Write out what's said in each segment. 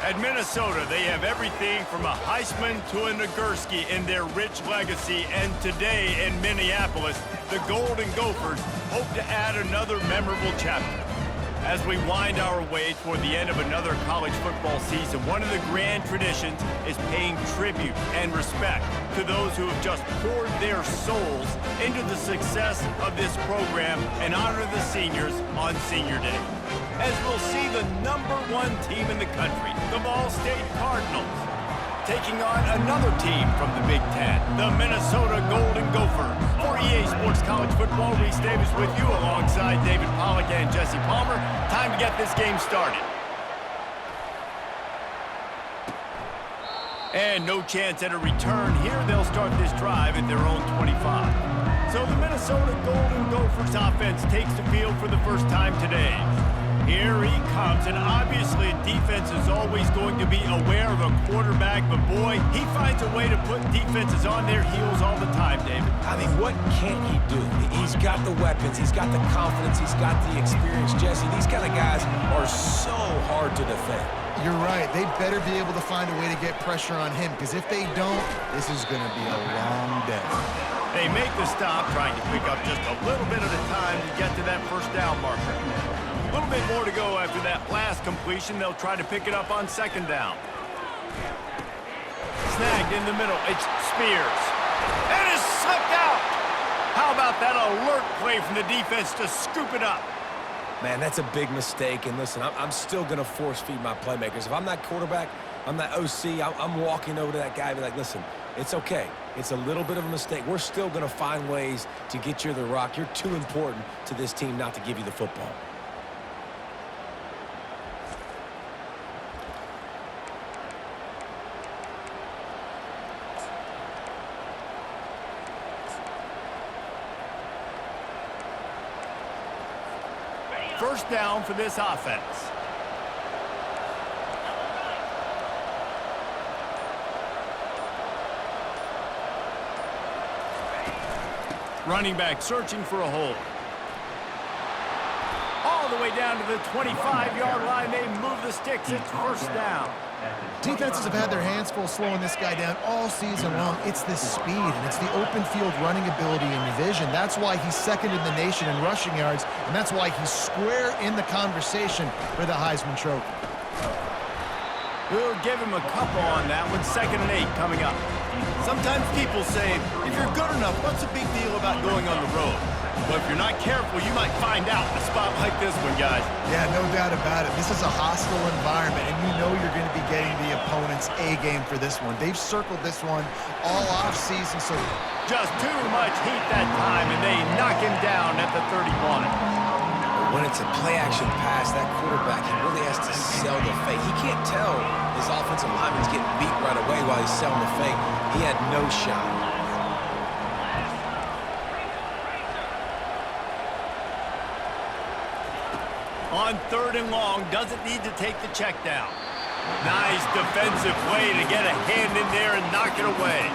At Minnesota, they have everything from a Heisman to a Nagurski in their rich legacy, and today in Minneapolis, the Golden Gophers hope to add another memorable chapter. As we wind our way toward the end of another college football season, one of the grand traditions is paying tribute and respect to those who have just poured their souls into the success of this program and honor the seniors on Senior Day. As we'll see the #1 team in the country, the Ball State Cardinals, taking on another team from the Big Ten, the Minnesota Golden Gophers. For EA Sports College Football, Reese Davis with you alongside David Pollack and Jesse Palmer. Time to get this game started. And no chance at a return here. They'll start this drive at their own 25. So the Minnesota Golden Gophers offense takes the field for the first time today. Here he comes, and obviously defense is always going to be aware of a quarterback, but boy, he finds a way to put defenses on their heels all the time, David. I mean, what can't he do? He's got the weapons, he's got the confidence, he's got the experience, Jesse. These kind of guys are so hard to defend. You're right. They better be able to find a way to get pressure on him, because if they don't, this is going to be a long day. They make the stop, trying to pick up just a little bit at a time to get to that first down marker. A little bit more to go after that last completion. They'll try to pick it up on second down. Snagged in the middle. It's Spears. And is slipped out. How about that alert play from the defense to scoop it up? Man, that's a big mistake. And listen, I'm still going to force feed my playmakers. If I'm that quarterback, I'm that OC, I'm walking over to that guy and be like, listen, it's okay. It's a little bit of a mistake. We're still going to find ways to get you the rock. You're too important to this team not to give you the football. First down for this offense. Running back searching for a hole. All the way down to the 25-yard line. They move the sticks. It's first down. Defenses have had their hands full slowing this guy down all season long. It's the speed, and it's the open field running ability and vision. That's why he's second in the nation in rushing yards, and that's why he's square in the conversation for the Heisman Trophy. We'll give him a couple on that one. 2nd and 8 coming up. Sometimes people say, if you're good enough, what's the big deal about going on the road? But if you're not careful, you might find out in a spot like this one, guys. Yeah, no doubt about it. This is a hostile environment, and you know you're going to be getting the opponent's A-game for this one. They've circled this one all off-season, so just too much heat that time, and they knock him down at the 31. When it's a play-action pass, that quarterback, he really has to sell the fake. He can't tell his offensive lineman's getting beat right away while he's selling the fake. He had no shot. On 3rd and long, doesn't need to take the check down. Nice defensive play to get a hand in there and knock it away.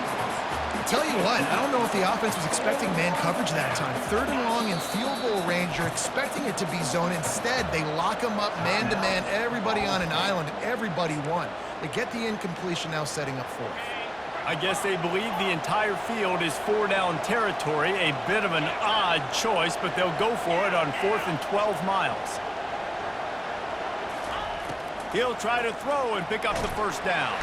Tell you what, I don't know if the offense was expecting man coverage that time. 3rd and long in field goal range, you're expecting it to be zone. Instead, they lock them up man-to-man, everybody on an island, and everybody won. They get the incompletion, now setting up 4th. I guess they believe the entire field is 4-down territory. A bit of an odd choice, but they'll go for it on 4th and 12 miles. He'll try to throw and pick up the first down.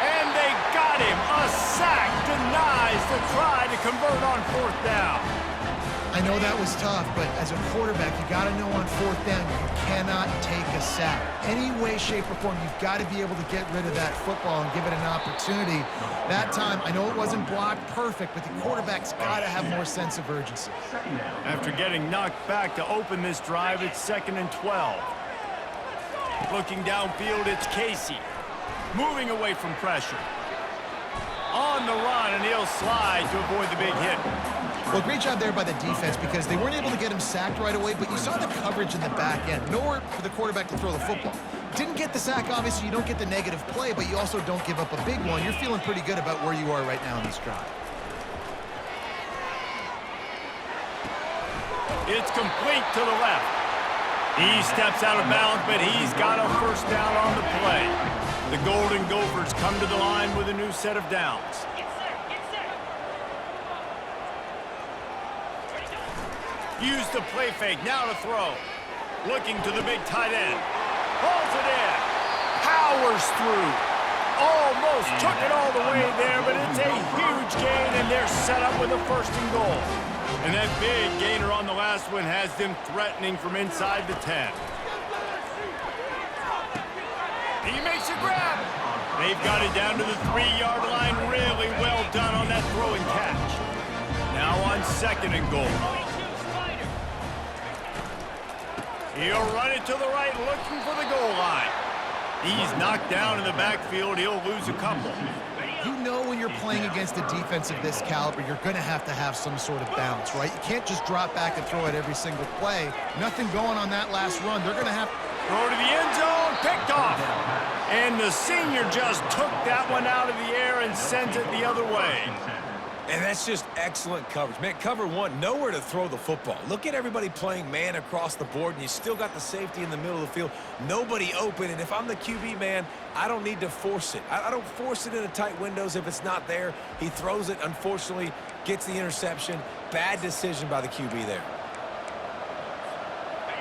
And they got him. A sack denies the try to convert on 4th down. I know that was tough, but as a quarterback, you got to know on 4th down, you cannot take a sack. Any way, shape, or form, you've got to be able to get rid of that football and give it an opportunity. That time, I know it wasn't blocked perfect, but the quarterback's got to have more sense of urgency. After getting knocked back to open this drive, it's 2nd and 12. Looking downfield, it's Casey. Moving away from pressure. On the run, and he'll slide to avoid the big hit. Well, great job there by the defense, because they weren't able to get him sacked right away, but you saw the coverage in the back end. Nowhere for the quarterback to throw the football. Didn't get the sack, obviously. You don't get the negative play, but you also don't give up a big one. You're feeling pretty good about where you are right now in this drive. It's complete to the left. He steps out of bounds, but he's got a first down on the play. The Golden Gophers come to the line with a new set of downs. Use the play fake, now to throw. Looking to the big tight end. Pulls it in. Powers through. Almost took it all the way there, but it's a huge gain, and they're set up with a 1st and goal. And that big gainer on the last one has them threatening from inside the 10. He makes a grab. They've got it down to the 3-yard line. Really well done on that throw and catch. Now on 2nd and goal. He'll run it to the right, looking for the goal line. He's knocked down in the backfield. He'll lose a couple. You know when you're playing against a defense of this caliber, you're going to have some sort of bounce, right? You can't just drop back and throw it every single play. Nothing going on that last run. They're going to have... Throw to the end zone, picked off. And the senior just took that one out of the air and sends it the other way. And that's just excellent coverage. Man, cover one, nowhere to throw the football. Look at everybody playing man across the board, and you still got the safety in the middle of the field. Nobody open, and if I'm the QB, man, I don't need to force it. I don't force it into tight windows if it's not there. He throws it, unfortunately, gets the interception. Bad decision by the QB there.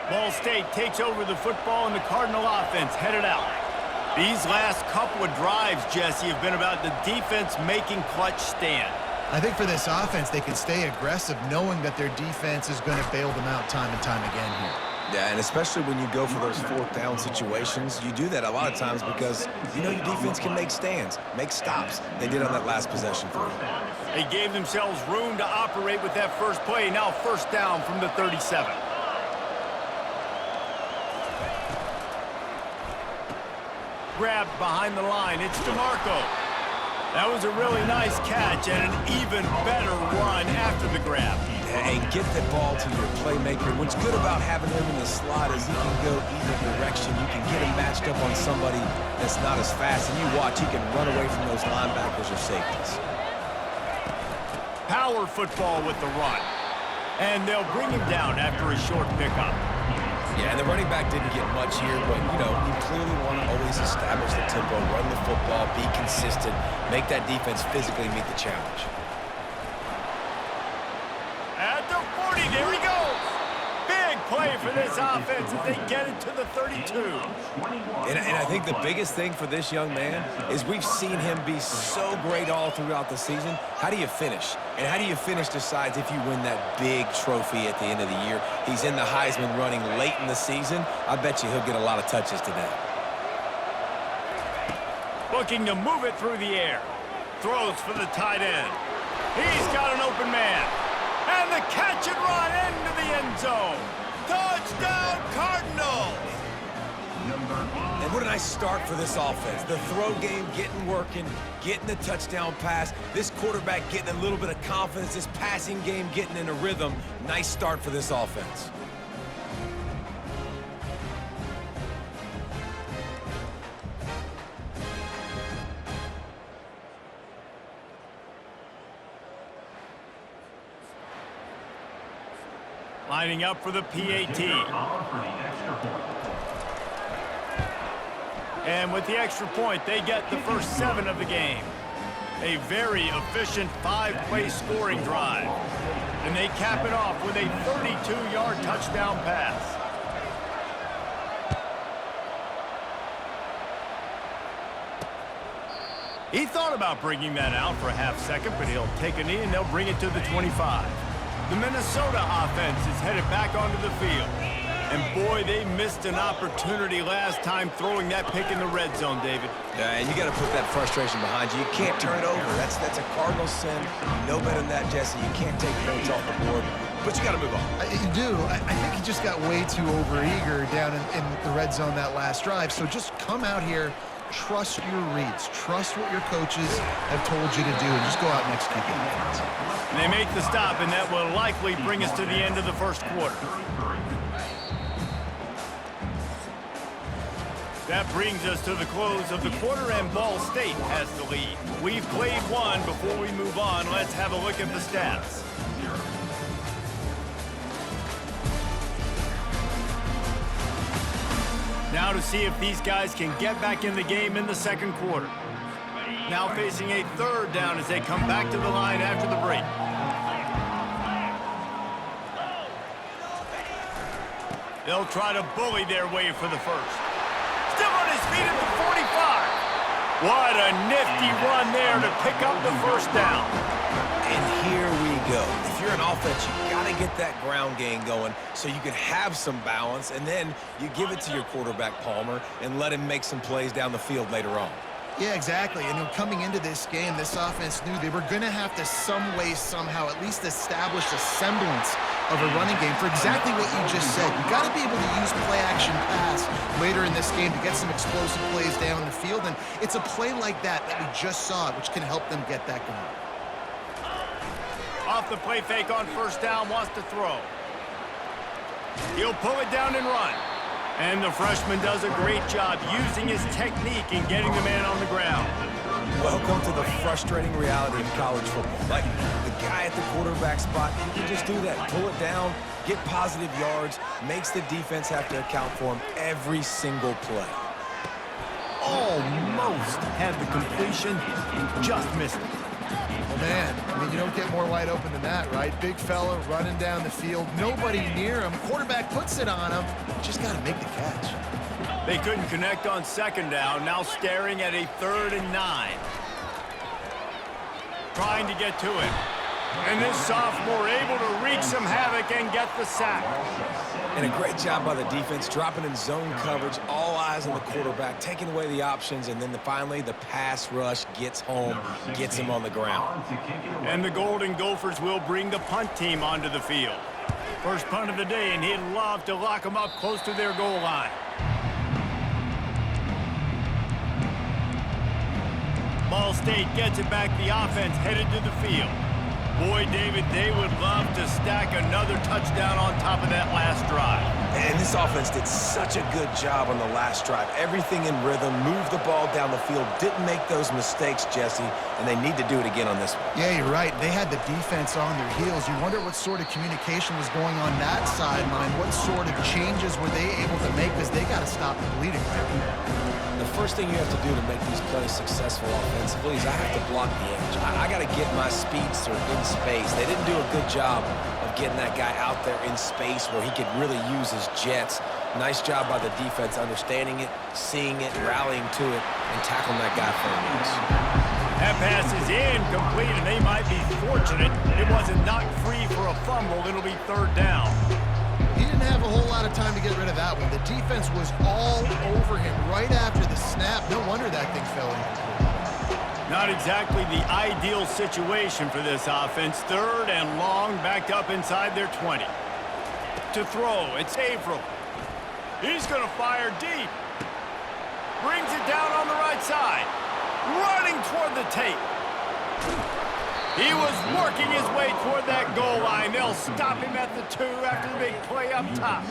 Ball State takes over the football, and the Cardinal offense headed out. These last couple of drives, Jesse, have been about the defense making clutch stand. I think for this offense, they can stay aggressive knowing that their defense is going to bail them out time and time again here. Yeah, and especially when you go for those 4th down situations, you do that a lot of times because you know your defense can make stands, make stops. They did on that last possession for you. They gave themselves room to operate with that first play. Now 1st down from the 37. Grabbed behind the line. It's DeMarco. That was a really nice catch and an even better run after the grab. And get the ball to your playmaker. What's good about having him in the slot is he can go either direction. You can get him matched up on somebody that's not as fast. And you watch, he can run away from those linebackers or safeties. Power football with the run. And they'll bring him down after a short pickup. Yeah, and the running back didn't get much here, but, you know, you clearly want to always establish the tempo, run the football, be consistent, make that defense physically meet the challenge. At the 40, there he goes. Big play for this offense as they get it to the 32. And I think the biggest thing for this young man is we've seen him be so great all throughout the season. How do you finish? And how do you finish decides if you win that big trophy at the end of the year. He's in the Heisman running late in the season. I bet you he'll get a lot of touches today. Looking to move it through the air. Throws for the tight end. He's got an open man. And the catch and run into the end zone. Touchdown, Cardinals! And what a nice start for this offense. The throw game getting working, getting the touchdown pass. This quarterback getting a little bit of confidence. This passing game getting in a rhythm. Nice start for this offense. Lining up for the PAT. And with the extra point, they get the first 7 of the game. A very efficient 5-play scoring drive. And they cap it off with a 32-yard touchdown pass. He thought about bringing that out for a half second, but he'll take a knee and they'll bring it to the 25. The Minnesota offense is headed back onto the field. And boy, they missed an opportunity last time throwing that pick in the red zone, David. Yeah, and you got to put that frustration behind you. You can't turn it over. That's a Cardinal sin. You know better than that, Jesse. You can't take points off the board, but you got to move on. You do. I think he just got way too overeager down in the red zone that last drive. So just come out here, trust your reads, trust what your coaches have told you to do, and just go out and execute the offense. And they make the stop, and that will likely bring us to the end of the first quarter. That brings us to the close of the quarter, and Ball State has the lead. We've played one. Before we move on, let's have a look at the stats. Now to see if these guys can get back in the game in the second quarter. Now facing a third down as they come back to the line after the break. They'll try to bully their way for the first. Still on his feet at the 45. What a nifty run there to pick up the first down. And here we go. If you're an offense, you got to get that ground game going so you can have some balance, and then you give it to your quarterback, Palmer, and let him make some plays down the field later on. Yeah, exactly. And coming into this game, this offense knew they were going to have to some way, somehow, at least establish a semblance of a running game for exactly what you just said. You got to be able to use play-action pass later in this game to get some explosive plays down the field, and it's a play like that that we just saw, which can help them get that going. Off the play fake on first down, wants to throw. He'll pull it down and run. And the freshman does a great job using his technique and getting the man on the ground. Welcome to the frustrating reality of college football. Like, the guy at the quarterback spot, he can just do that. Pull it down, get positive yards, makes the defense have to account for him every single play. Almost had the completion, just missed it. Well, man, I mean, you don't get more wide open than that, right? Big fella running down the field, nobody near him. Quarterback puts it on him. Just got to make the catch. They couldn't connect on second down, now staring at a 3rd and 9. Trying to get to it. And this sophomore able to wreak some havoc and get the sack. And a great job by the defense, dropping in zone coverage, all eyes on the quarterback, taking away the options, and then finally the pass rush gets home, gets him on the ground. And the Golden Gophers will bring the punt team onto the field. First punt of the day, and he'd love to lock them up close to their goal line. Ball State gets it back, the offense headed to the field. Boy, David, they would love to stack another touchdown on top of that last drive. And this offense did such a good job on the last drive. Everything in rhythm, moved the ball down the field, didn't make those mistakes, Jesse, and they need to do it again on this one. Yeah, you're right. They had the defense on their heels. You wonder what sort of communication was going on that sideline. What sort of changes were they able to make, because they got to stop the bleeding right. The first thing you have to do to make these plays successful offensively is I have to block the edge. I got to get my speedster in space. They didn't do a good job of getting that guy out there in space where he could really use his jets. Nice job by the defense understanding it, seeing it, rallying to it, and tackling that guy for a miss. That pass is incomplete, and they might be fortunate it wasn't knocked free for a fumble. It'll be 3rd down. He didn't have a whole lot of time to get rid of that one. The defense was all over him right after the snap. No wonder that thing fell in. Not exactly the ideal situation for this offense. 3rd and long, backed up inside their 20. To throw, it's Averill. He's going to fire deep. Brings it down on the right side. Running toward the tape. He was working his way toward that goal line. They'll stop him at the 2 after the big play up top.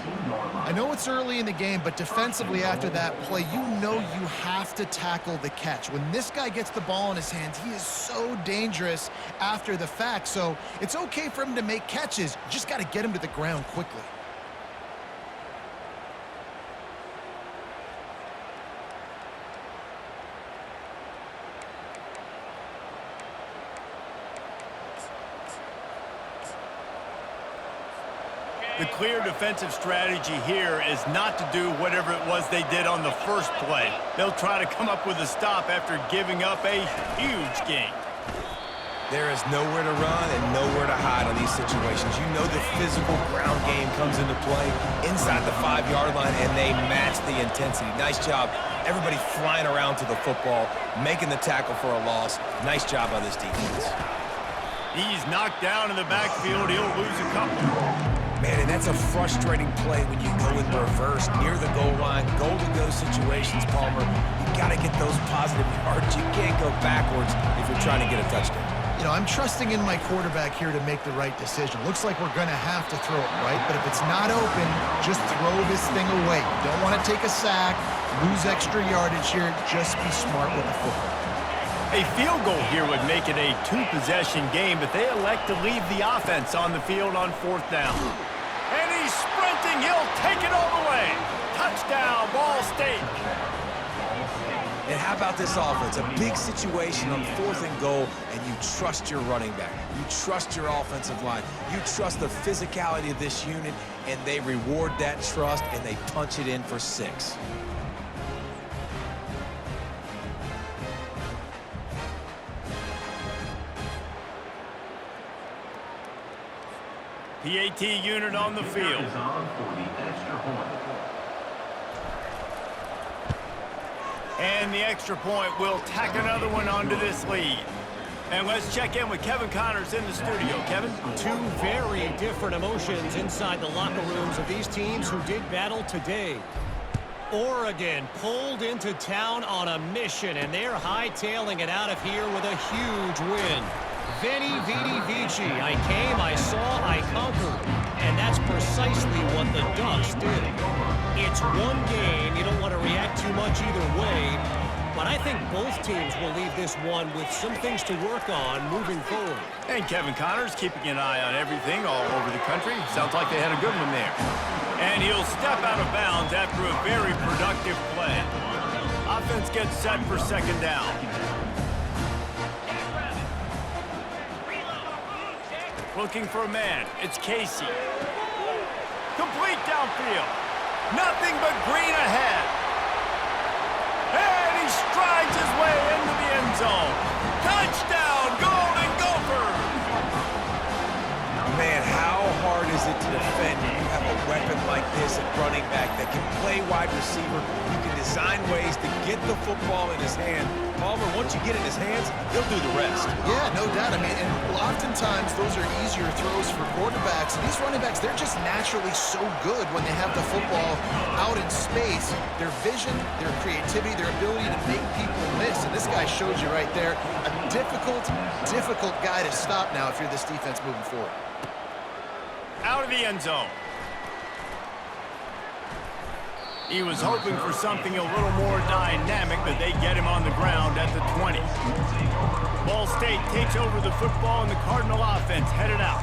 I know it's early in the game, but defensively after that play, you know you have to tackle the catch. When this guy gets the ball in his hands, he is so dangerous after the fact. So it's okay for him to make catches. You just got to get him to the ground quickly. The clear defensive strategy here is not to do whatever it was they did on the first play. They'll try to come up with a stop after giving up a huge gain. There is nowhere to run and nowhere to hide on these situations. You know the physical ground game comes into play inside the 5-yard line, and they match the intensity. Nice job. Everybody flying around to the football, making the tackle for a loss. Nice job by this defense. He's knocked down in the backfield. He'll lose a couple. Man, and that's a frustrating play when you go in reverse near the goal line. Goal-to-go situations, Palmer. You got to get those positive yards. You can't go backwards if you're trying to get a touchdown. You know, I'm trusting in my quarterback here to make the right decision. Looks like we're going to have to throw it, right? But if it's not open, just throw this thing away. You don't want to take a sack, lose extra yardage here. Just be smart with the football. A field goal here would make it a 2-possession game, but they elect to leave the offense on the field on 4th down. And he's sprinting. He'll take it all the way. Touchdown. Touchdown, Ball State. And how about this offense? A big situation on 4th and goal, and you trust your running back. You trust your offensive line. You trust the physicality of this unit, and they reward that trust, and they punch it in for 6. PAT unit on the field. And the extra point will tack another one onto this lead. And let's check in with Kevin Connors in the studio. Kevin? Two very different emotions inside the locker rooms of these teams who did battle today. Oregon pulled into town on a mission, and they're hightailing it out of here with a huge win. Veni, Vidi, Vici. I came, I saw, I conquered. And that's precisely what the Ducks did. It's one game. You don't want to react too much either way. But I think both teams will leave this one with some things to work on moving forward. And Kevin Connors keeping an eye on everything all over the country. Sounds like they had a good one there. And he'll step out of bounds after a very productive play. Offense gets set for 2nd down. Looking for a man. It's Casey. Complete downfield. Nothing but green ahead. And he strides his way into the end zone. Touchdown, Golden Gophers! Man, how hard is it to defend when you have a weapon like this at running back that can play wide receiver? You can design ways to get the football in his hand. Palmer, once you get it in his hands, he'll do the rest. Yeah, no doubt. I mean, and oftentimes those are easier throws for quarterbacks. And these running backs, they're just naturally so good when they have the football out in space. Their vision, their creativity, their ability to make people miss. And this guy showed you right there, a difficult guy to stop now if you're this defense moving forward. Out of the end zone. He was hoping for something a little more dynamic, but they get him on the ground at the 20. Ball State takes over the football, and the Cardinal offense headed out.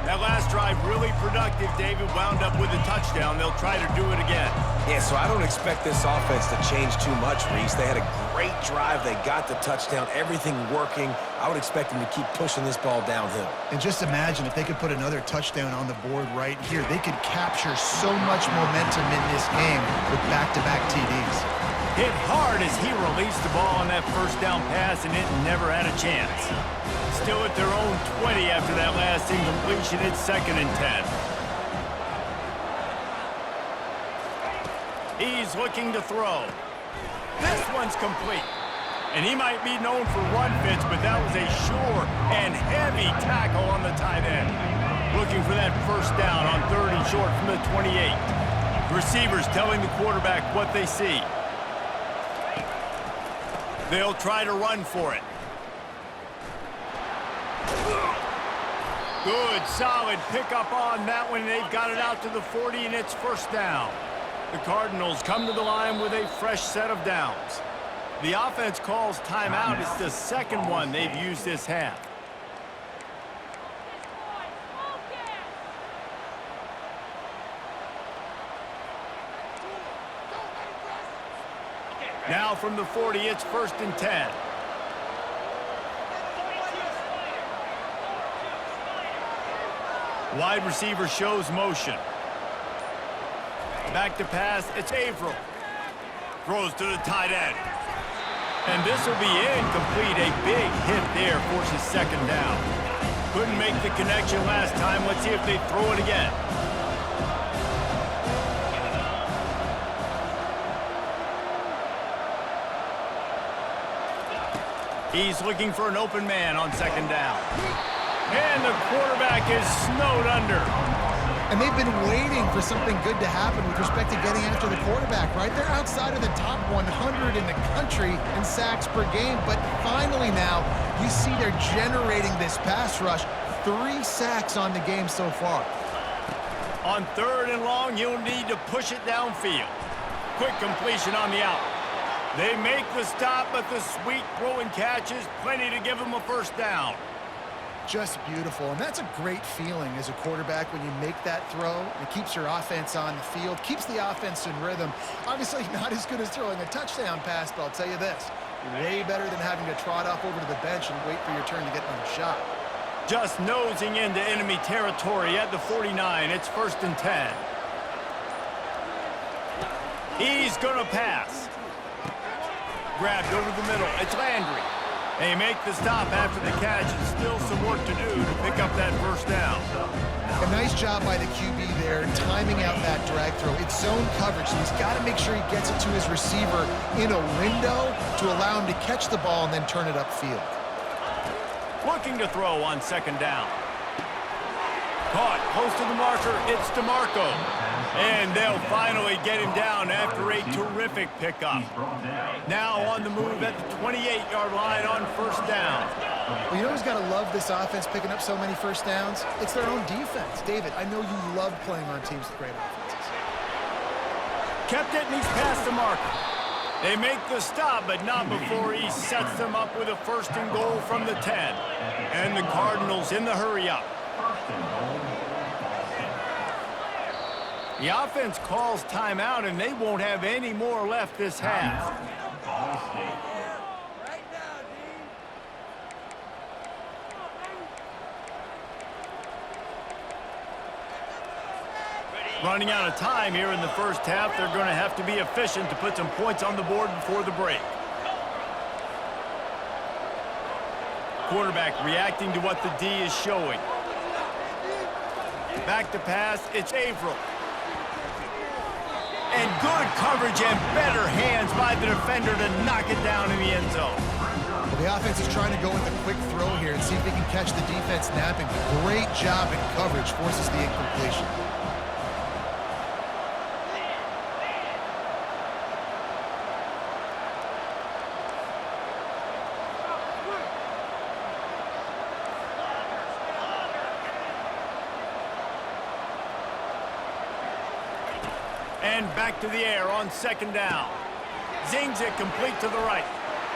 That last drive really productive. David wound up with a touchdown. They'll try to do it again. Yeah, so I don't expect this offense to change too much, Reese. They had a great drive. They got the touchdown. Everything working. I would expect them to keep pushing this ball downhill. And just imagine if they could put another touchdown on the board right here. They could capture so much momentum in this game with back-to-back TDs. Hit hard as he released the ball on that 1st down pass, and it never had a chance. Still at their own 20 after that last incompletion. It's 2nd and 10. He's looking to throw. This one's complete. And he might be known for run fits, but that was a sure and heavy tackle on the tight end. Looking for that 1st down on 3rd and short from the 28. Receivers telling the quarterback what they see. They'll try to run for it. Good, solid pickup on that one. They've got it out to the 40, and it's 1st down. The Cardinals come to the line with a fresh set of downs. The offense calls timeout. It's the 2nd one they've used this half. Now from the 40, it's 1st and 10. Wide receiver shows motion. Back to pass, it's Averill. Throws to the tight end. And this will be incomplete. A big hit there forces 2nd down. Couldn't make the connection last time. Let's see if they throw it again. He's looking for an open man on 2nd down. And the quarterback is snowed under. And they've been waiting for something good to happen with respect to getting after the quarterback, right? They're outside of the top 100 in the country in sacks per game, but finally now you see they're generating this pass rush. 3 sacks on the game so far. On 3rd and long, you'll need to push it downfield. Quick completion on the out. They make the stop, but the sweet throw and catch is plenty to give them a 1st down. Just beautiful, and that's a great feeling as a quarterback when you make that throw. It keeps your offense on the field, keeps the offense in rhythm. Obviously not as good as throwing a touchdown pass, but I'll tell you this, way better than having to trot off over to the bench and wait for your turn to get another shot. Just nosing into enemy territory at the 49. It's 1st and 10. He's going to pass. Grabbed over the middle. It's Landry. They make the stop after the catch, and still some work to do to pick up that 1st down. A nice job by the QB there, timing out that drag throw. It's zone coverage, so he's got to make sure he gets it to his receiver in a window to allow him to catch the ball and then turn it upfield. Looking to throw on 2nd down. Caught close to the marker. It's DeMarco. And they'll finally get him down after a terrific pickup. Now on the move at the 28-yard line on 1st down. Well, you know who's got to love this offense picking up so many 1st downs? It's their own defense. David, I know you love playing on teams with great offenses. Kept it, and he's past the marker. They make the stop, but not before he sets them up with a 1st and goal from the 10. And the Cardinals in the hurry-up. The offense calls timeout, and they won't have any more left this half. Running out of time here in the 1st half. They're going to have to be efficient to put some points on the board before the break. Quarterback reacting to what the D is showing. Back to pass, it's Averill. And good coverage and better hands by the defender to knock it down in the end zone. Well, the offense is trying to go with a quick throw here and see if they can catch the defense napping. Great job in coverage, forces the incompletion. And back to the air on 2nd down. Zings it complete to the right.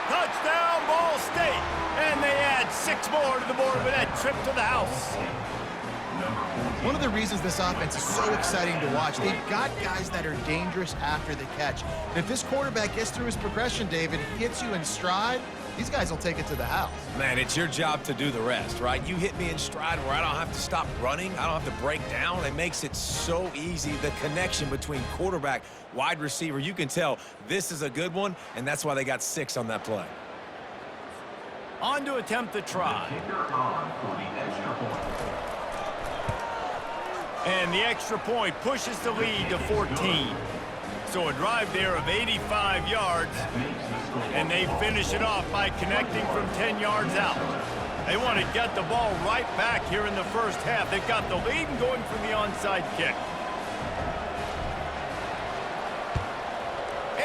Touchdown, Ball State. And they add 6 more to the board with that trip to the house. One of the reasons this offense is so exciting to watch, they've got guys that are dangerous after the catch. And if this quarterback gets through his progression, David, hits you in stride, these guys will take it to the house. Man, it's your job to do the rest, right? You hit me in stride where I don't have to stop running. I don't have to break down. It makes it so easy. The connection between quarterback, wide receiver, you can tell this is a good one, and that's why they got 6 on that play. On to attempt the try. And the extra point pushes the lead to 14. So a drive there of 85 yards, and they finish it off by connecting from 10 yards out. They want to get the ball right back here in the 1st half. They've got the lead and going for the onside kick.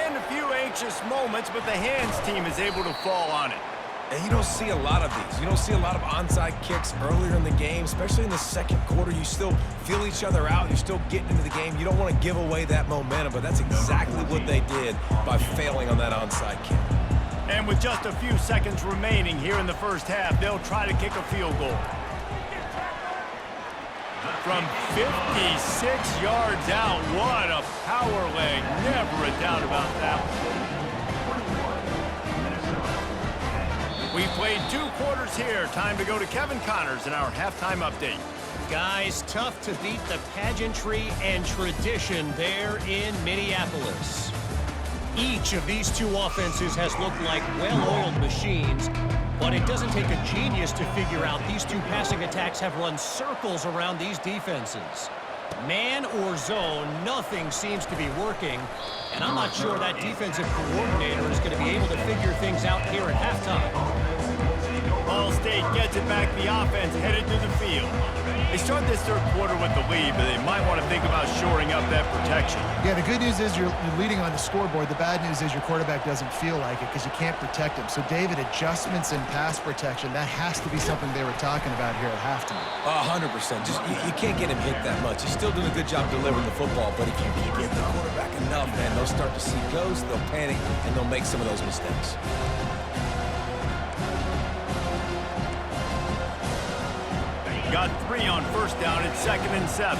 And a few anxious moments, but the hands team is able to fall on it. And you don't see a lot of these. You don't see a lot of onside kicks earlier in the game, especially in the 2nd quarter. You still feel each other out. You're still getting into the game. You don't want to give away that momentum, but that's exactly what they did by failing on that onside kick. And with just a few seconds remaining here in the 1st half, they'll try to kick a field goal. From 56 yards out, what a power leg. Never a doubt about that one. We've played 2 quarters here. Time to go to Kevin Connors in our halftime update. Guys, tough to beat the pageantry and tradition there in Minneapolis. Each of these 2 offenses has looked like well-oiled machines, but it doesn't take a genius to figure out these 2 passing attacks have run circles around these defenses. Man or zone, nothing seems to be working, and I'm not sure that defensive coordinator is going to be able to figure things out here at halftime. Ball State gets it back. The offense headed to the field. They start this 3rd quarter with the lead, but they might want to think about shoring up that protection. Yeah, the good news is you're leading on the scoreboard. The bad news is your quarterback doesn't feel like it because you can't protect him. So, David, adjustments in pass protection, that has to be something they were talking about here at halftime. 100%. Just you can't get him hit that much. He's still doing a good job delivering the football, but if you keep hitting the quarterback enough, man, they'll start to see ghosts, they'll panic, and they'll make some of those mistakes. Got 3 on first down at 2nd and 7.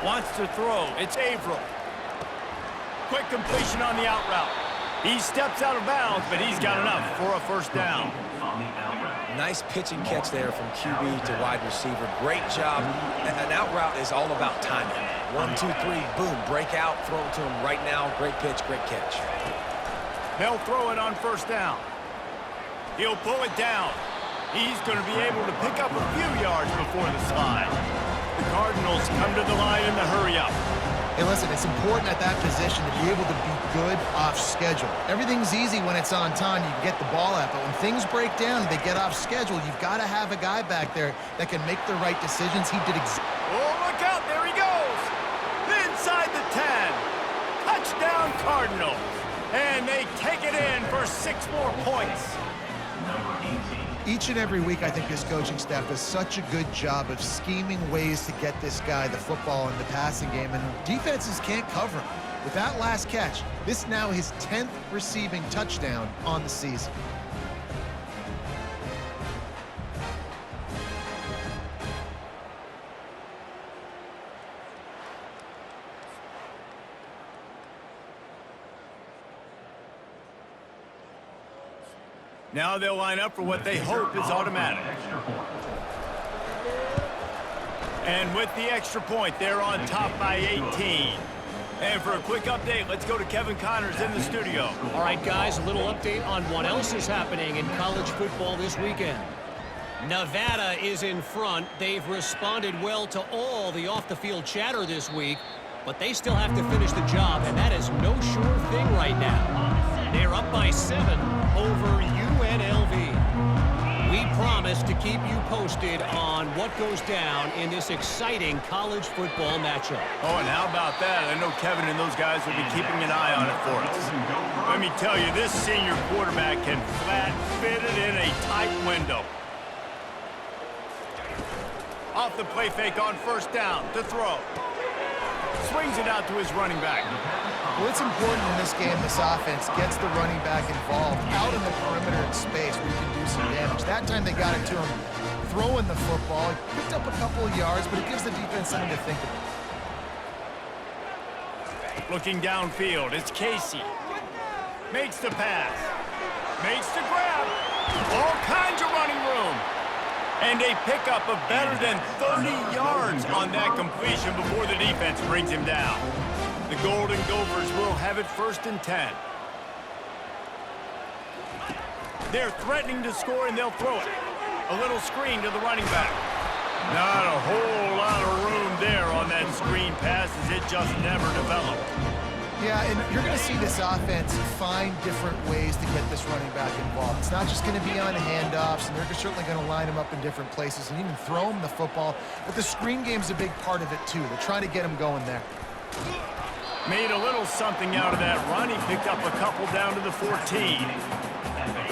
Wants to throw. It's Averill. Quick completion on the out route. He steps out of bounds, but he's got enough for a first down. Nice pitch and catch there from QB to wide receiver. Great job. An out route is all about timing. 1, 2, 3, boom, break out, throw it to him right now. Great pitch, great catch. They'll throw it on first down. He'll pull it down. He's going to be able to pick up a few yards before the slide. The Cardinals come to the line in the hurry-up. Hey, listen, it's important at that position to be able to be good off schedule. Everything's easy when it's on time. You can get the ball out, but when things break down, they get off schedule. You've got to have a guy back there that can make the right decisions. He did Oh, look out. There he goes. Inside the 10. Touchdown, Cardinals. And they take it in for 6 more points. Each and every week, I think this coaching staff does such a good job of scheming ways to get this guy the football in the passing game, and defenses can't cover him. With that last catch, this now his 10th receiving touchdown on the season. Now they'll line up for what they hope is automatic. And with the extra point, they're on top by 18. And for a quick update, let's go to Kevin Connors in the studio. All right, guys, a little update on what else is happening in college football this weekend. Nevada is in front. They've responded well to all the off-the-field chatter this week, but they still have to finish the job, and that is no sure thing right now. They're up by 7 over UNLV. We promise to keep you posted on what goes down in this exciting college football matchup. Oh, and how about that? I know Kevin and those guys will be keeping an eye on it for us. Let me tell you, this senior quarterback can flat fit it in a tight window. Off the play fake on first down to throw. Swings it out to his running back. Well, it's important in this game, this offense gets the running back involved out in the perimeter in space where you can do some damage. That time they got it to him throwing the football. Picked up a couple of yards, but it gives the defense something to think about. Looking downfield, it's Casey. Makes the pass. Makes the grab. All kinds of running room. And a pickup of better than 30 yards on that completion before the defense brings him down. The Golden Gophers will have it 1st and 10. They're threatening to score, and they'll throw it. A little screen to the running back. Not a whole lot of room there on that screen pass as it just never developed. Yeah, and you're going to see this offense find different ways to get this running back involved. It's not just going to be on handoffs, and they're certainly going to line him up in different places and even throw him the football. But the screen game's a big part of it, too. They're trying to get him going there. Made a little something out of that run. He picked up a couple down to the 14.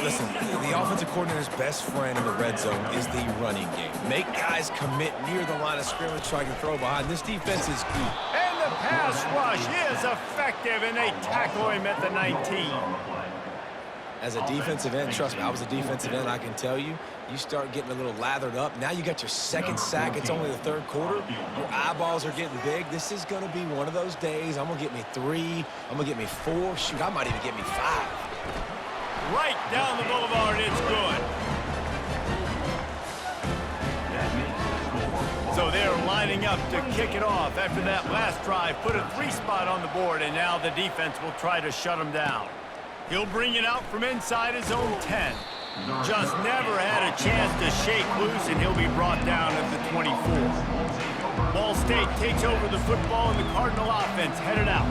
Listen, the offensive coordinator's best friend in the red zone is the running game. Make guys commit near the line of scrimmage so I can throw behind. This defense is good. And the pass rush is effective, and they tackle him at the 19. As a defensive end, trust me, I was a defensive end, I can tell you, you start getting a little lathered up. Now you got your 2nd sack. It's only the 3rd quarter. Your eyeballs are getting big. This is going to be one of those days. I'm going to get me 3. I'm going to get me 4. Shoot, I might even get me 5. Right down the boulevard, it's good. So they're lining up to kick it off after that last drive. Put a 3 spot on the board, and now the defense will try to shut him down. He'll bring it out from inside his own 10. Just never had a chance to shake loose, and he'll be brought down at the 24. Ball State takes over the football, and the Cardinal offense headed out.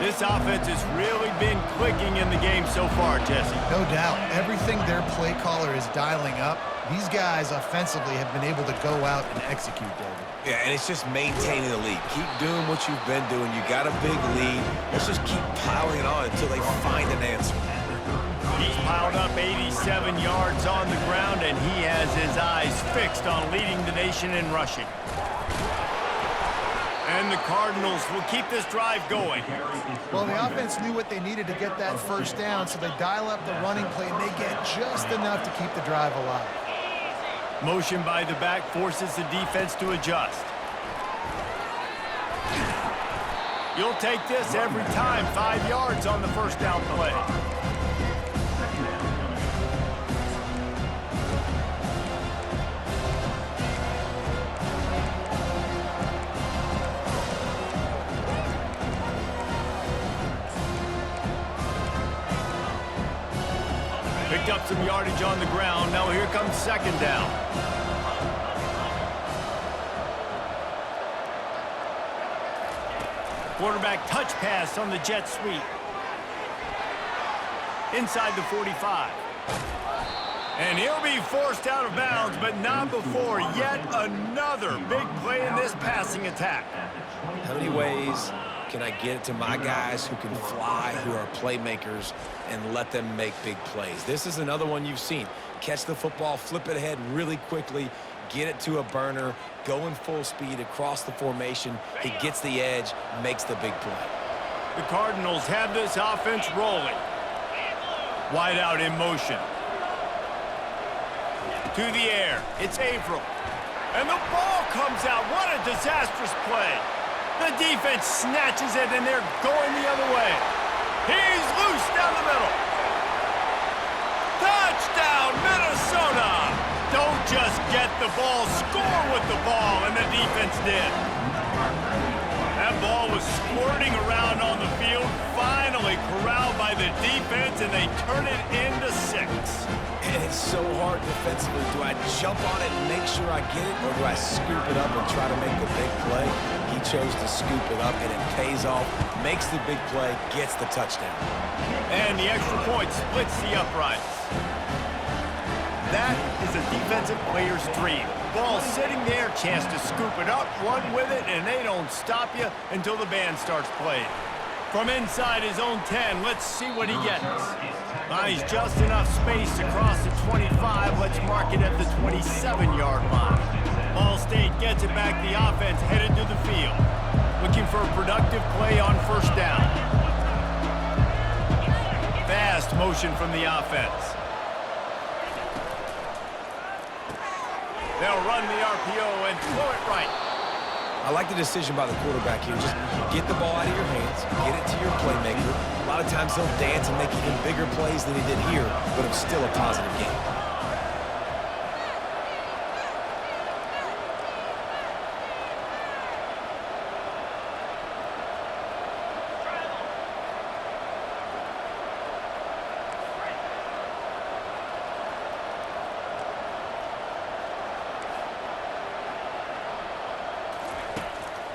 This offense has really been clicking in the game so far, Jesse. No doubt. Everything their play caller is dialing up, these guys offensively have been able to go out and execute, David. Yeah, and it's just maintaining the lead. Keep doing what you've been doing. You got a big lead. Let's just keep piling it on until they find an answer. He's piled up 87 yards on the ground, and he has his eyes fixed on leading the nation in rushing. And And the Cardinals will keep this drive going. Well, the offense knew what they needed to get that first down, so they dial up the running play, and they get just enough to keep the drive alive. Motion by the back forces the defense to adjust. You'll take this every time. 5 yards on the first down play. Picked up some yardage on the ground. Now here comes second down. Quarterback touch pass on the jet sweep. Inside the 45. And he'll be forced out of bounds, but not before yet another big play in this passing attack. How many ways can I get it to my guys who can fly, who are playmakers, and let them make big plays? This is another one you've seen. Catch the football, flip it ahead really quickly, get it to a burner, go in full speed across the formation. He gets the edge, makes the big play. The Cardinals have this offense rolling. Wide out in motion. To the air. It's Averill. And the ball comes out. What a disastrous play. The defense snatches it, and they're going the other way. He's loose down the middle. Touchdown, Minnesota! Don't just get the ball, score with the ball, and the defense did. That ball was squirting around on the field, finally corralled by the defense, and they turn it into 6. And it's so hard defensively. Do I jump on it and make sure I get it, or do I scoop it up and try to make the big play? He chose to scoop it up, and it pays off, makes the big play, gets the touchdown. And the extra point splits the uprights. That is a defensive player's dream. Ball sitting there, chance to scoop it up, run with it, and they don't stop you until the band starts playing. From inside his own 10, let's see what he gets. He's just enough space across the 25. Let's mark it at the 27-yard line. Ball State gets it back. The offense headed to the field. Looking for a productive play on first down. Fast motion from the offense. They'll run the RPO and throw it right. I like the decision by the quarterback here. Just get the ball out of your hands, get it to your playmaker. A lot of times he'll dance and make even bigger plays than he did here, but it's still a positive game.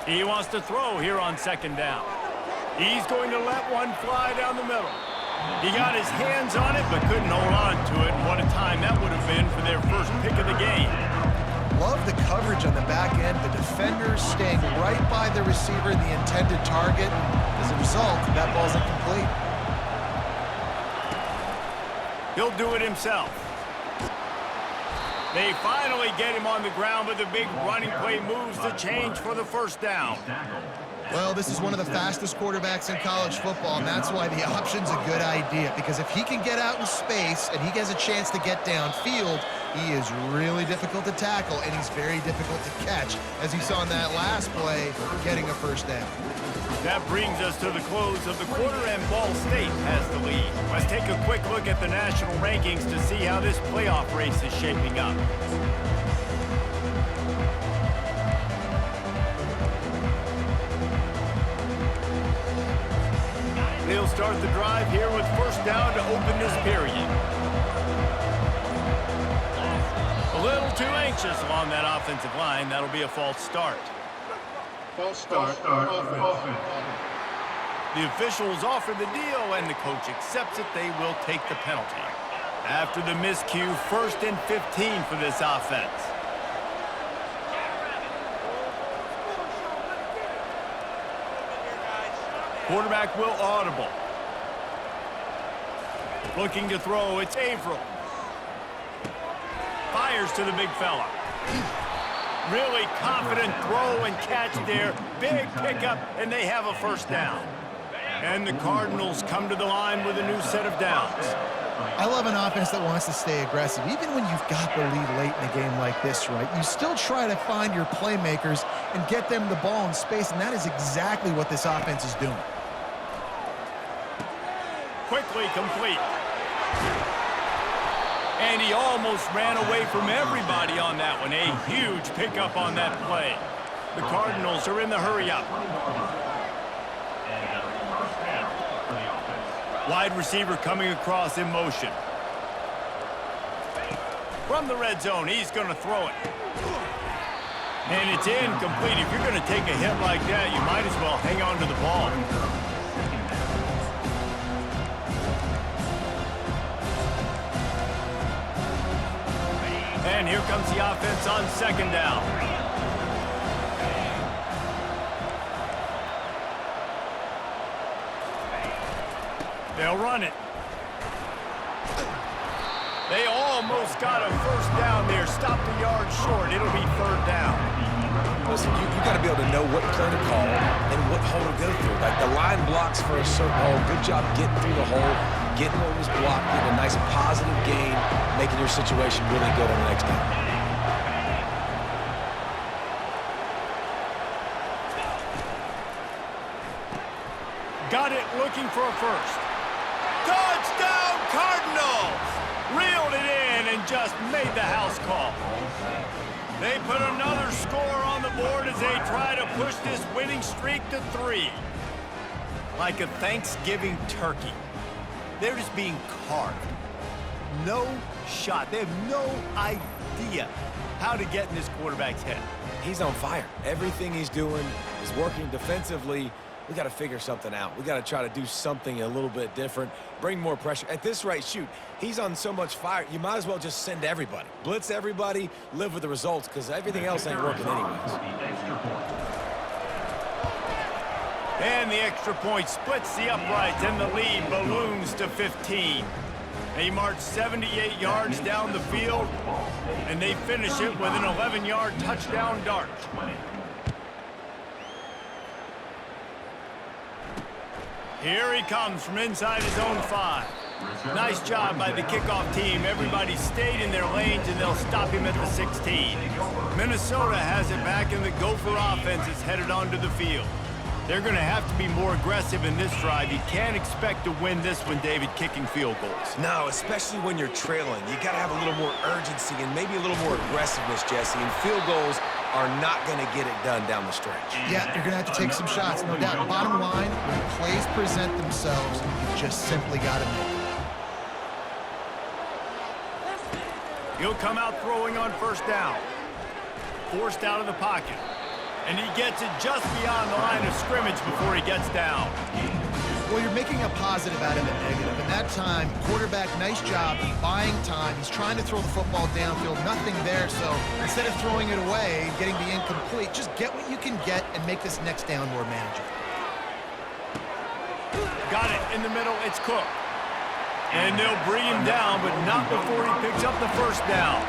He wants to throw here on second down. He's going to let one fly down the middle. He got his hands on it, but couldn't hold on to it. And what a time that would have been for their first pick of the game. Love the coverage on the back end. The defenders staying right by the receiver, the intended target. As a result, that ball's incomplete. He'll do it himself. They finally get him on the ground, but the big running play moves the change for the first down. Well, this is one of the fastest quarterbacks in college football, and that's why the option's a good idea, because if he can get out in space and he gets a chance to get downfield, he is really difficult to tackle, and he's very difficult to catch, as you saw in that last play, getting a first down. That brings us to the close of the quarter, and Ball State has the lead. Let's take a quick look at the national rankings to see how this playoff race is shaping up. They'll start the drive here with first down to open this period. A little too anxious along that offensive line. That'll be a false start. False start, offense. The officials offer the deal, and the coach accepts it. They will take the penalty. After the miscue, 1st and 15 for this offense. Quarterback will audible. Looking to throw, it's Averill. Fires to the big fella. Really confident throw and catch there. Big pickup, and they have a first down. And the Cardinals come to the line with a new set of downs. I love an offense that wants to stay aggressive. Even when you've got the lead late in a game like this, right, you still try to find your playmakers and get them the ball in space, and that is exactly what this offense is doing. Quickly complete. And he almost ran away from everybody on that one. A huge pickup on that play. The Cardinals are in the hurry-up. Wide receiver coming across in motion. From the red zone, he's going to throw it. And it's incomplete. If you're going to take a hit like that, you might as well hang on to the ball. And here comes the offense on second down. They'll run it. They almost got a first down there. Stopped a yard short. It'll be third down. Listen, you got to be able to know what play to call and what hole to go through. Like the line blocks for a certain hole. Good job getting through the hole, getting what was blocked, getting a nice positive gain, making your situation really good on the next down. Got it, looking for a first. Touchdown, Cardinals! Reeled it in and just made the house call. They put another score on the board as they try to push this winning streak to 3. Like a Thanksgiving turkey. They're just being carved. No shot. They have no idea how to get in this quarterback's head. He's on fire. Everything he's doing is working defensively. We got to figure something out. We got to try to do something a little bit different, bring more pressure. At this rate, shoot, he's on so much fire, you might as well just send everybody. Blitz everybody, live with the results, because everything else ain't working anyways. And the extra point splits the uprights, and the lead balloons to 15. They march 78 yards down the field, and they finish it with an 11-yard touchdown dart. Here he comes from inside his own 5. Nice job by the kickoff team. Everybody stayed in their lanes, and they'll stop him at the 16. Minnesota has it back, and the Gopher offense is headed onto the field. They're going to have to be more aggressive in this drive. You can't expect to win this one, David, kicking field goals. No, especially when you're trailing. You got to have a little more urgency and maybe a little more aggressiveness, Jesse. And field goals are not going to get it done down the stretch. Yeah, you're going to have to take some shots, no doubt. Bottom line, when plays present themselves, you just simply got to make them. He'll come out throwing on first down. Forced out of the pocket. And he gets it just beyond the line of scrimmage before he gets down. Well, you're making a positive out of a negative. And that time, quarterback, nice job buying time. He's trying to throw the football downfield. Nothing there. So instead of throwing it away and getting the incomplete, just get what you can get and make this next down more manageable. Got it in the middle. It's Cook. And they'll bring him down, but not before he picks up the first down.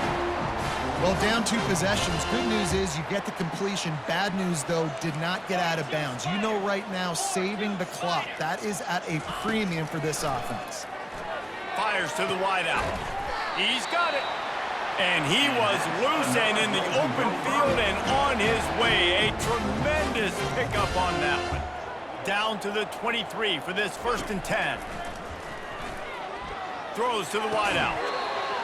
Well, down 2 possessions. Good news is you get the completion. Bad news, though, did not get out of bounds. You know right now, saving the clock. That is at a premium for this offense. Fires to the wideout. He's got it. And he was loose and in the open field and on his way. A tremendous pickup on that one. Down to the 23 for this 1st and 10. Throws to the wideout.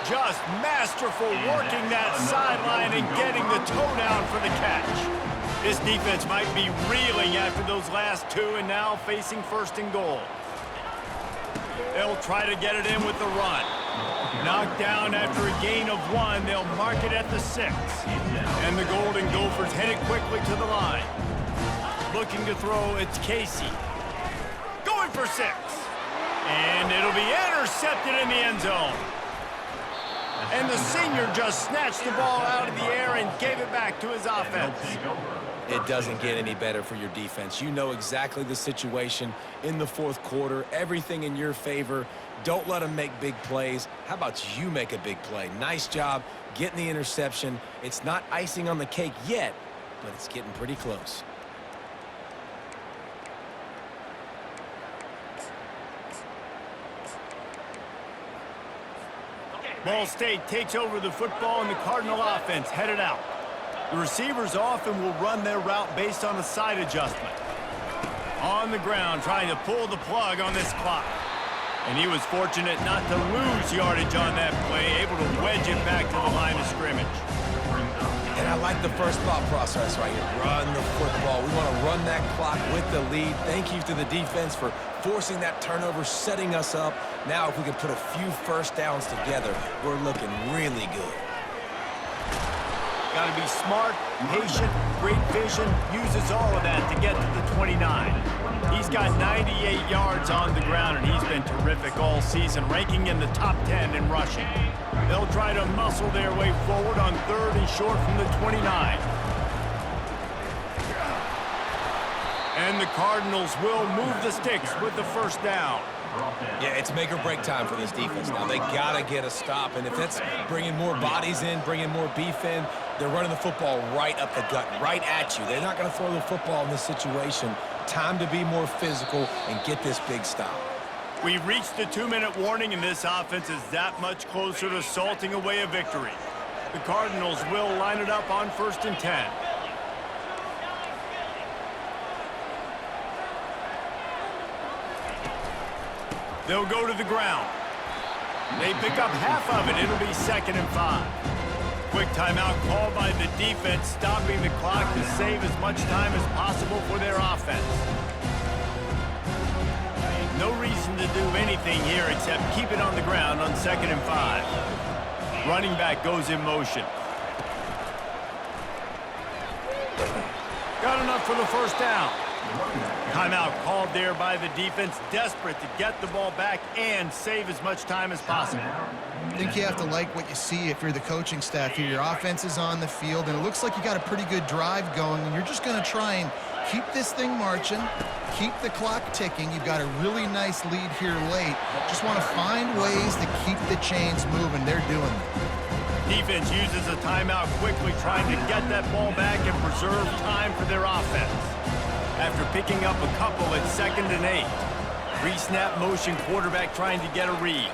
Just masterful working that sideline and getting the toe down for the catch. This defense might be reeling after those last 2 and now facing 1st and goal. They'll try to get it in with the run. Knocked down after a gain of 1. They'll mark it at the 6. And the Golden Gophers headed quickly to the line. Looking to throw, it's Casey. Going for 6. And it'll be intercepted in the end zone. And the senior just snatched the ball out of the air and gave it back to his offense. It doesn't get any better for your defense. You know exactly the situation in the fourth quarter, everything in your favor. Don't let them make big plays. How about you make a big play? Nice job getting the interception. It's not icing on the cake yet, but it's getting pretty close. Ball State takes over the football and the Cardinal offense headed out. The receivers often will run their route based on a side adjustment. On the ground, trying to pull the plug on this clock. And he was fortunate not to lose yardage on that play, able to wedge it back to the line of scrimmage. And I like the first thought process right here. Run the football. We want to run that clock with the lead. Thank you to the defense for forcing that turnover, setting us up. Now if we can put a few first downs together, we're looking really good. Got to be smart, patient, great vision, uses all of that to get to the 29. He's got 98 yards on the ground, and he's been terrific all season, ranking in the top 10 in rushing. They'll try to muscle their way forward on 3rd and short from the 29. And the Cardinals will move the sticks with the first down. Yeah, it's make or break time for this defense. Now they got to get a stop, and if that's bringing more bodies in, bringing more beef in, they're running the football right up the gut, right at you. They're not going to throw the football in this situation. Time to be more physical and get this big stop. We've reached the 2-minute warning, and this offense is that much closer to salting away a victory. The Cardinals will line it up on 1st and 10. They'll go to the ground. They pick up half of it. It'll be 2nd and 5. Quick timeout called by the defense, stopping the clock to save as much time as possible for their offense. No reason to do anything here except keep it on the ground on 2nd and 5. Running back goes in motion. Got enough for the first down. Timeout called there by the defense, desperate to get the ball back and save as much time as possible. I think you have to like what you see if you're the coaching staff here. Your offense is on the field, and it looks like you got a pretty good drive going, and you're just going to try and keep this thing marching, keep the clock ticking. You've got a really nice lead here late. Just want to find ways to keep the chains moving. They're doing it. Defense uses a timeout quickly, trying to get that ball back and preserve time for their offense. After picking up a couple at 2nd and 8. Pre-snap motion, quarterback trying to get a read.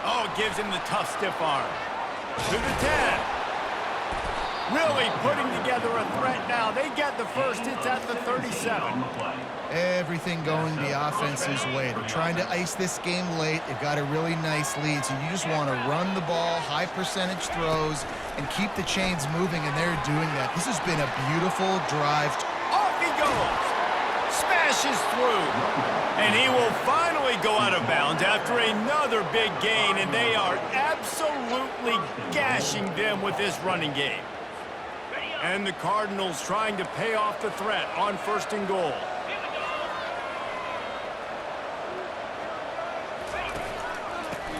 Oh, it gives him the tough stiff arm. To the 10. Really putting together a threat now. They get the first. It's at the 37. Everything going the offense's way. They're trying to ice this game late. They've got a really nice lead, so you just want to run the ball, high percentage throws, and keep the chains moving, and they're doing that. This has been a beautiful drive. Off he goes. Smashes through. And he will finally go out of bounds after another big gain, and they are absolutely gashing them with this running game. And the Cardinals trying to pay off the threat on 1st and goal.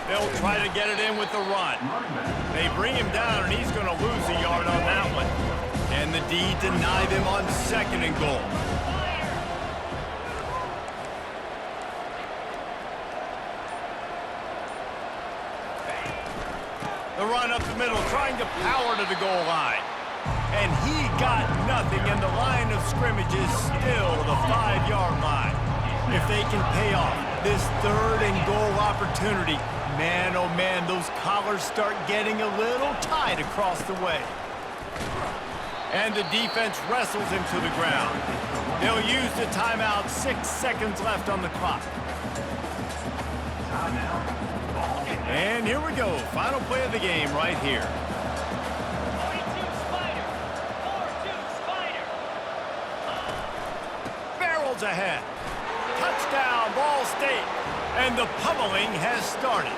They'll try to get it in with the run. They bring him down, and he's going to lose a yard on that one. And the D deny them on 2nd and goal. The run up the middle, trying to power to the goal line. And he got nothing, and the line of scrimmage is still the 5-yard line. If they can pay off this 3rd and goal opportunity, man, oh man, those collars start getting a little tight across the way. And the defense wrestles him to the ground. They'll use the timeout, 6 seconds left on the clock. And here we go, final play of the game right here. Barrels ahead. Touchdown, Ball State. And the pummeling has started.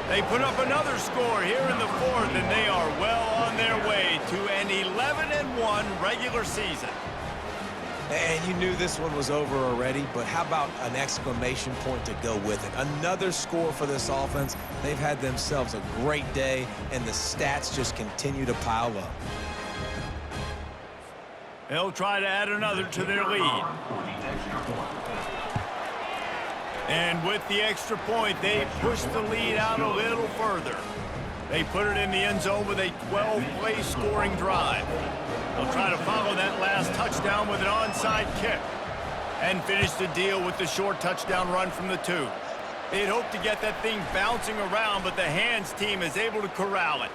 They put up another score here in the 4th, and they are well on their way to an 11-1 regular season. And you knew this one was over already, but how about an exclamation point to go with it? Another score for this offense. They've had themselves a great day, and the stats just continue to pile up. They'll try to add another to their lead. And with the extra point, they push the lead out a little further. They put it in the end zone with a 12-play scoring drive. They'll try to follow that last touchdown with an onside kick and finish the deal with the short touchdown run from the 2. They'd hoped to get that thing bouncing around, but the hands team is able to corral it.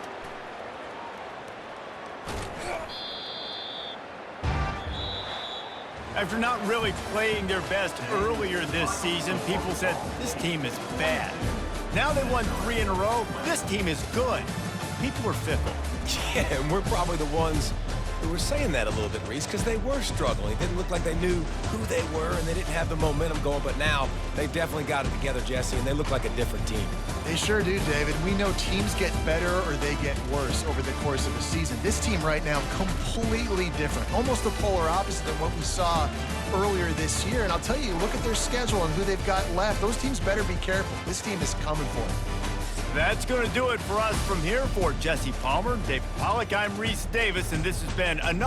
After not really playing their best earlier this season, people said, this team is bad. Now they won 3 in a row. This team is good. People are fickle. Yeah, and we're probably the ones who were saying that a little bit, Reese, because they were struggling. It didn't look like they knew who they were, and they didn't have the momentum going. But now they've definitely got it together, Jesse, and they look like a different team. They sure do, David. We know teams get better or they get worse over the course of the season. This team right now, completely different. Almost the polar opposite than what we saw earlier this year. And I'll tell you, look at their schedule and who they've got left. Those teams better be careful. This team is coming for them. That's going to do it for us from here. For Jesse Palmer, David Pollack, I'm Reese Davis, and this has been another